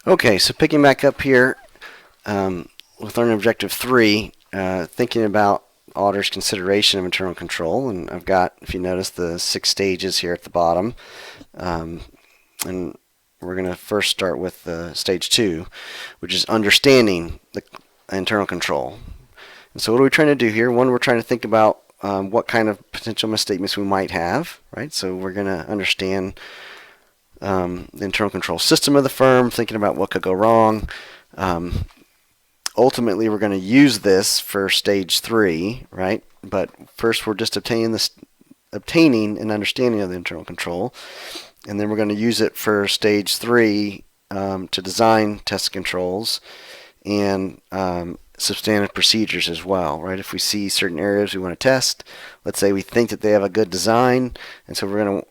Okay, so picking back up here with learning objective 3, thinking about auditor's consideration of internal control, and I've got, if you notice, the 6 stages here at the bottom, and we're going to first start with stage 2, which is understanding the internal control. And so what are we trying to do here? One, we're trying to think about what kind of potential misstatements we might have, right? So we're going to understand the internal control system of the firm, thinking about what could go wrong. Ultimately, we're going to use this for stage 3, right? But first, we're just obtaining an understanding of the internal control, and then we're going to use it for stage 3 to design test controls and substantive procedures as well, right? If we see certain areas we want to test, let's say we think that they have a good design, and so we're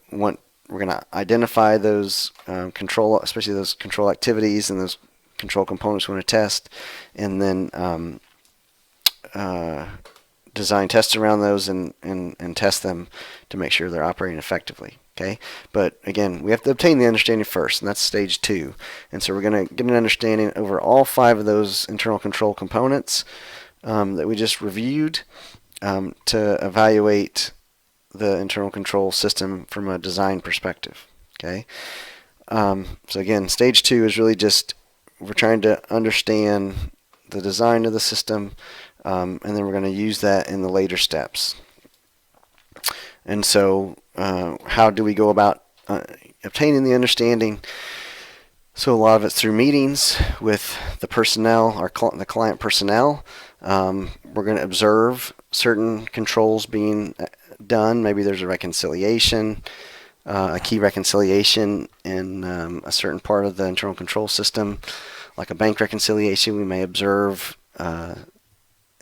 going to identify those control, especially those control activities and those control components we want to test, and then design tests around those and test them to make sure they're operating effectively. Okay, but again, we have to obtain the understanding first, and that's stage 2. And so we're going to get an understanding over all 5 of those internal control components that we just reviewed to evaluate the internal control system from a design perspective. Okay, so again, stage 2 is really just we're trying to understand the design of the system, and then we're going to use that in the later steps. And so how do we go about obtaining the understanding? So a lot of it's through meetings with the personnel, the client personnel. We're going to observe certain controls being done. Maybe there's a reconciliation, a key reconciliation in a certain part of the internal control system, like a bank reconciliation. We may observe an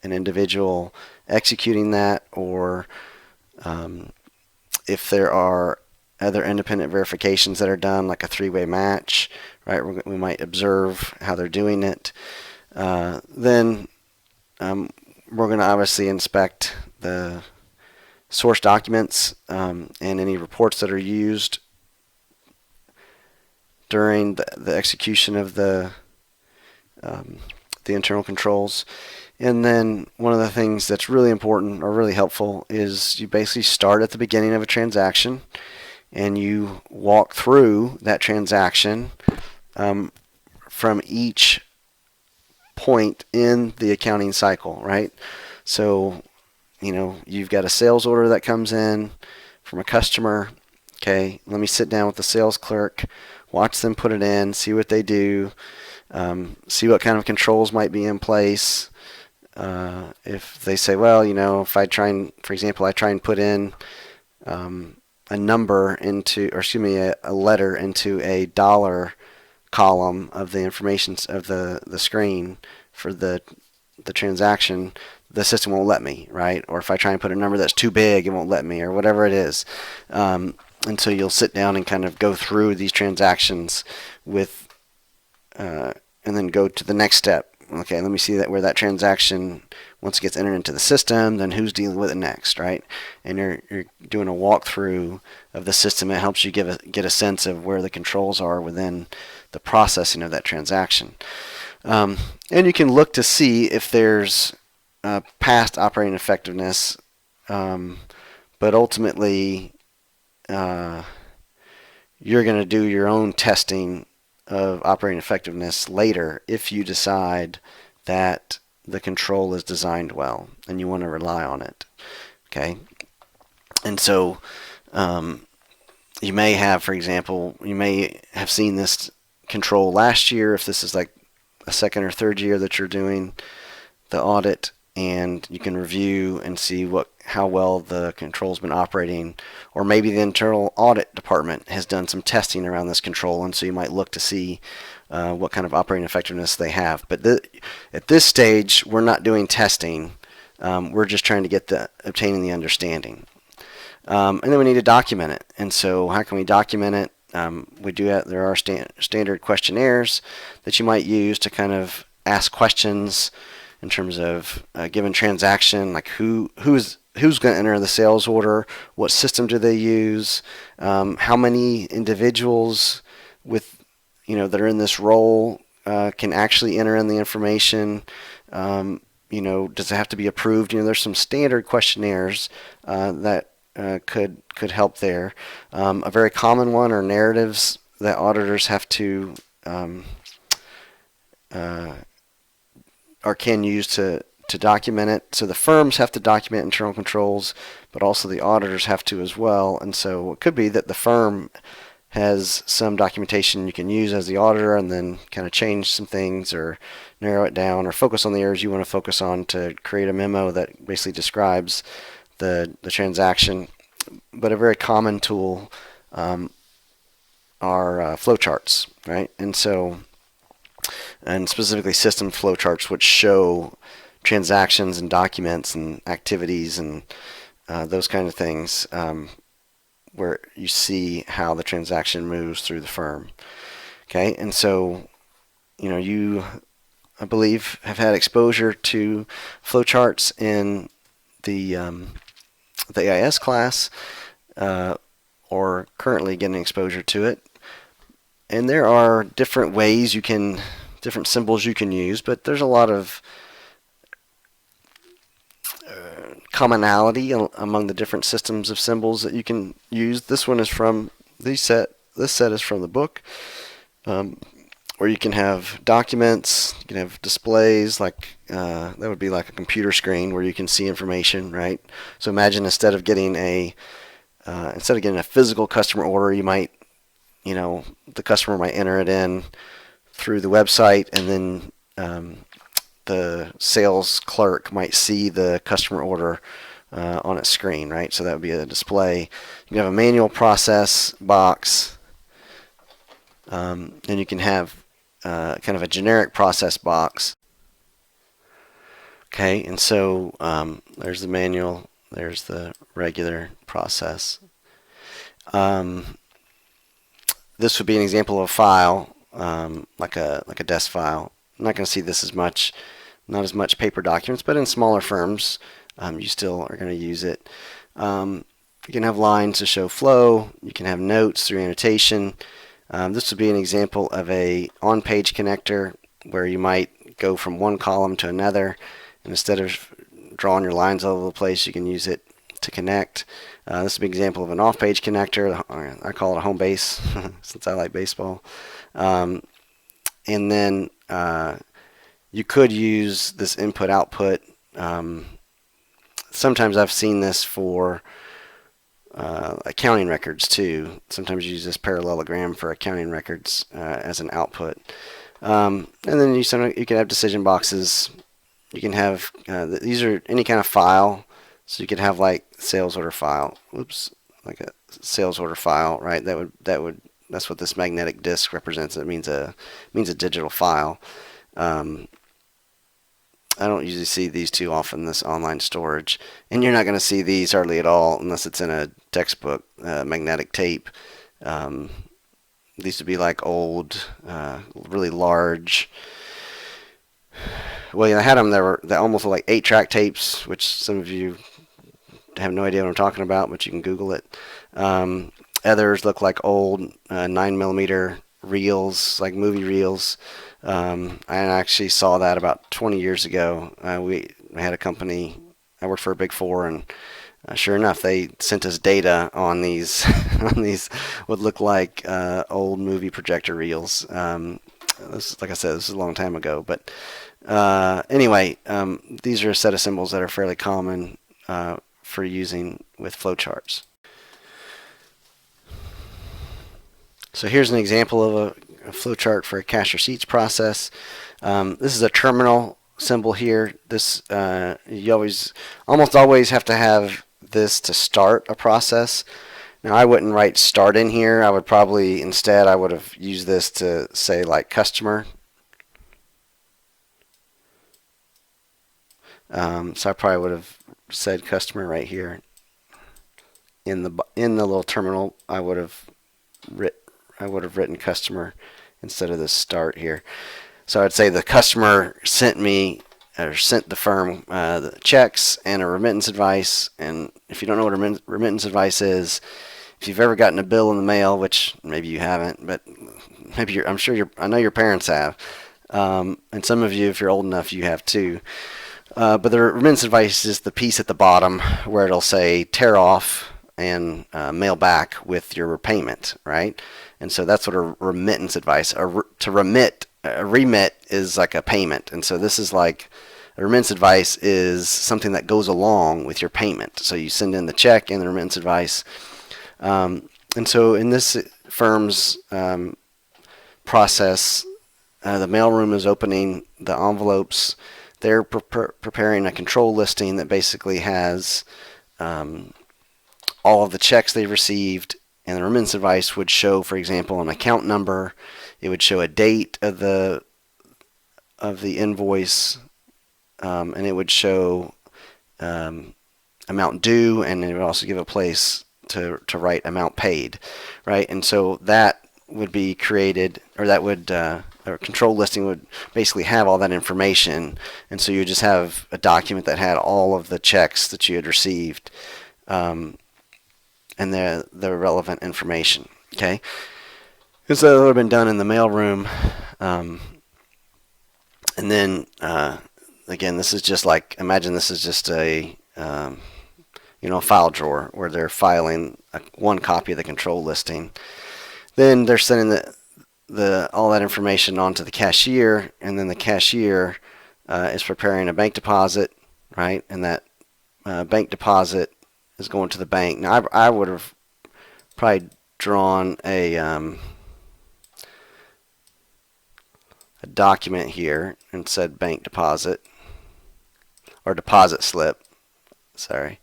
individual executing that, or if there are other independent verifications that are done, like a 3-way match, right? We might observe how they're doing it. Then we're going to obviously inspect the source documents and any reports that are used during the execution of the internal controls. And then one of the things that's really important or really helpful is you basically start at the beginning of a transaction and you walk through that transaction from each point in the accounting cycle, right? So, you've got a sales order that comes in from a customer. Okay, let me sit down with the sales clerk, watch them put it in, see what they do, see what kind of controls might be in place. If they say, well, if I try and, for example, I try and put in a number a letter into a dollar column of the information of the screen for the transaction, the system won't let me, right? Or if I try and put a number that's too big, it won't let me, or whatever it is. And so you'll sit down and kind of go through these transactions with, and then go to the next step. Okay, let me see where that transaction, once it gets entered into the system, then who's dealing with it next, right? And you're doing a walkthrough of the system. It helps you get a sense of where the controls are within the processing of that transaction. And you can look to see if there's past operating effectiveness, but ultimately you're going to do your own testing of operating effectiveness later if you decide that the control is designed well and you want to rely on it. Okay, and so you may have, for example, you may have seen this control last year if this is like a second or third year that you're doing the audit, and you can review and see how well the control's been operating, or maybe the internal audit department has done some testing around this control, and so you might look to see what kind of operating effectiveness they have. But at this stage, we're not doing testing. We're just trying to obtaining the understanding. And then we need to document it. And so how can we document it? There are standard questionnaires that you might use to kind of ask questions in terms of a given transaction, like who's going to enter the sales order, what system do they use, how many individuals with that are in this role can actually enter in the information. Does it have to be approved? There's some standard questionnaires that could help there. A very common one are narratives that auditors have to or can use to document it. So the firms have to document internal controls, but also the auditors have to as well. And so it could be that the firm has some documentation you can use as the auditor and then kind of change some things or narrow it down or focus on the areas you want to focus on to create a memo that basically describes the transaction. But a very common tool are flowcharts, right? And specifically system flowcharts, which show transactions and documents and activities and those kind of things, where you see how the transaction moves through the firm. Okay, and so you, I believe, have had exposure to flowcharts in the AIS class, or currently getting exposure to it. And there are different ways different symbols you can use, but there's a lot of commonality among the different systems of symbols that you can use. This one is from this set is from the book, where you can have documents, you can have displays, like that would be like a computer screen where you can see information, right? So imagine instead of getting a physical customer order, you might, the customer might enter it in through the website, and then the sales clerk might see the customer order on its screen, right? So that would be a display. You can have a manual process box, and you can have kind of a generic process box. Okay, and so there's the manual, there's the regular process. This would be an example of a file, like a desk file. I'm not going to see this not as much paper documents, but in smaller firms, you still are going to use it. You can have lines to show flow. You can have notes through annotation. This would be an example of a on-page connector where you might go from one column to another, and instead of drawing your lines all over the place, you can use it to connect. This would be an example of an off-page connector. I call it a home base since I like baseball. And then you could use this input-output. Sometimes I've seen this for accounting records too. Sometimes you use this parallelogram for accounting records as an output. And then you can have decision boxes. You can have these are any kind of file. So you could have like sales order file. Like a sales order file, right? That's what this magnetic disk represents. It means a digital file. I don't usually see these too often, this online storage, and you're not going to see these hardly at all unless it's in a textbook. Magnetic tape. These would be like old, really large. Well, I had them that were almost like 8-track tapes, which some of you have no idea what I'm talking about, but you can Google it. Others look like old 9mm reels, like movie reels. I actually saw that about 20 years ago. We had a company, I worked for a Big Four, and sure enough, they sent us data on these what looked like old movie projector reels. Like I said, this is a long time ago, but anyway, these are a set of symbols that are fairly common for using with flowcharts. So here's an example of a flowchart for a cash receipts process. This is a terminal symbol here. This you almost always have to have this to start a process. Now I wouldn't write start in here. I would probably instead I would have used this to say like customer. So I probably would have said customer right here. In the little terminal, I would have written customer instead of the start here. So I'd say the customer sent the firm the checks and a remittance advice. And if you don't know what a remittance advice is, if you've ever gotten a bill in the mail, which maybe you haven't, but I'm sure I know your parents have, and some of you, if you're old enough, you have too. But the remittance advice is the piece at the bottom where it'll say tear off and mail back with your payment, right? And so that's what a remittance advice. To remit, a remit is like a payment, and so this is like a remittance advice is something that goes along with your payment. So you send in the check and the remittance advice. And so in this firm's process, the mailroom is opening the envelopes. They're preparing a control listing that basically has all of the checks they received, and the remittance advice would show, for example, an account number. It would show a date of the invoice, and it would show amount due, and it would also give a place to write amount paid, right? And so that would be created, or that would a control listing would basically have all that information, and so you just have a document that had all of the checks that you had received, and the relevant information. Okay, and so that would have been done in the mailroom, and then again, this is just like, imagine this is just a a file drawer where they're filing one copy of the control listing. Then they're sending all that information onto the cashier, and then the cashier is preparing a bank deposit, right? And that bank deposit is going to the bank. Now, I would have probably drawn a document here and said bank deposit, or deposit slip, sorry.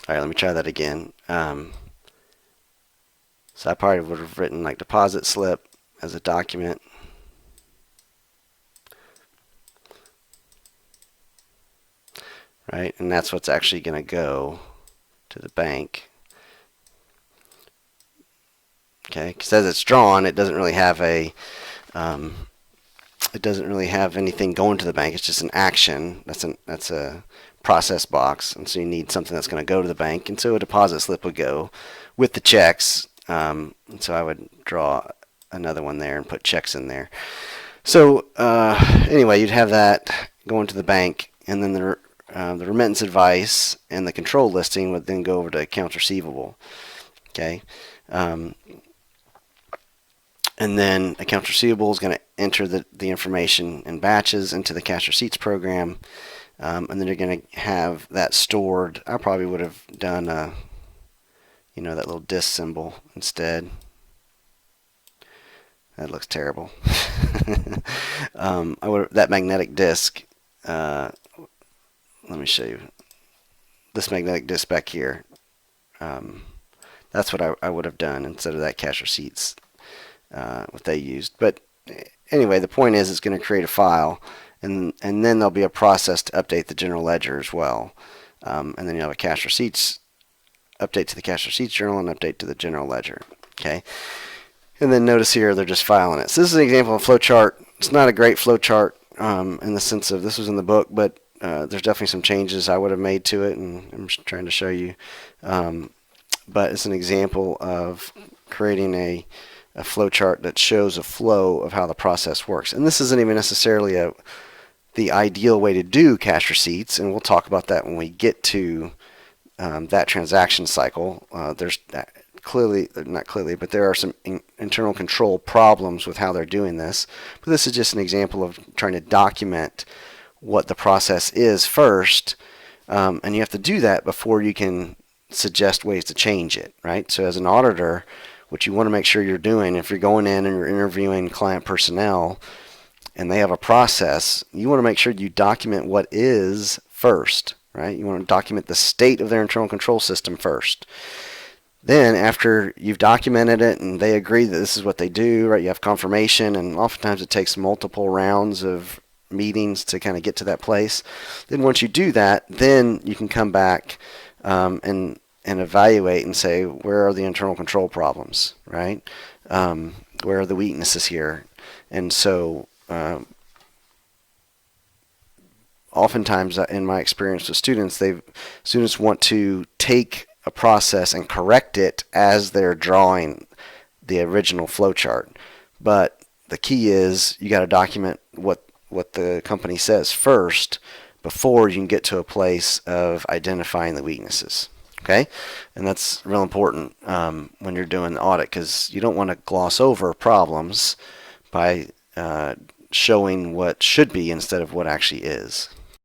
All right, let me try that again. So I probably would have written like deposit slip as a document. Right, and that's what's actually going to go to the bank. Okay, because as it's drawn, it doesn't really have anything going to the bank. It's just an action. That's a process box, and so you need something that's going to go to the bank, and so a deposit slip would go with the checks, and so I would draw another one there and put checks in there. So anyway, you'd have that going to the bank, and then the remittance advice and the control listing would then go over to accounts receivable. Okay, and then accounts receivable is going to enter the information in batches into the cash receipts program. And then you're going to have that stored. I probably would have done that little disk symbol instead. That looks terrible. That magnetic disk. Let me show you. This magnetic disk back here. That's what I would have done instead of that cash receipts, what they used. But anyway, the point is it's going to create a file. And then there'll be a process to update the general ledger as well. And then you'll have a cash receipts, update to the cash receipts journal, and update to the general ledger. Okay. And then notice here they're just filing it. So this is an example of a flow chart. It's not a great flow chart in the sense of this was in the book, but there's definitely some changes I would have made to it, and I'm just trying to show you. But it's an example of creating a flow chart that shows a flow of how the process works. And this isn't even necessarily the ideal way to do cash receipts, and we'll talk about that when we get to that transaction cycle. There's not clearly, but there are some internal control problems with how they're doing this. But this is just an example of trying to document what the process is first, and you have to do that before you can suggest ways to change it, right? So as an auditor, what you want to make sure you're doing, if you're going in and you're interviewing client personnel and they have a process, you want to make sure you document what is first, right? You want to document the state of their internal control system first. Then after you've documented it and they agree that this is what they do, right, you have confirmation, and oftentimes it takes multiple rounds of meetings to kind of get to that place. Then once you do that, then you can come back and evaluate and say, where are the internal control problems, right? Where are the weaknesses here? And so oftentimes in my experience with students, students want to take a process and correct it as they're drawing the original flowchart. But the key is you got to document what the company says first before you can get to a place of identifying the weaknesses. Okay, and that's real important when you're doing the audit, because you don't want to gloss over problems by showing what should be instead of what actually is.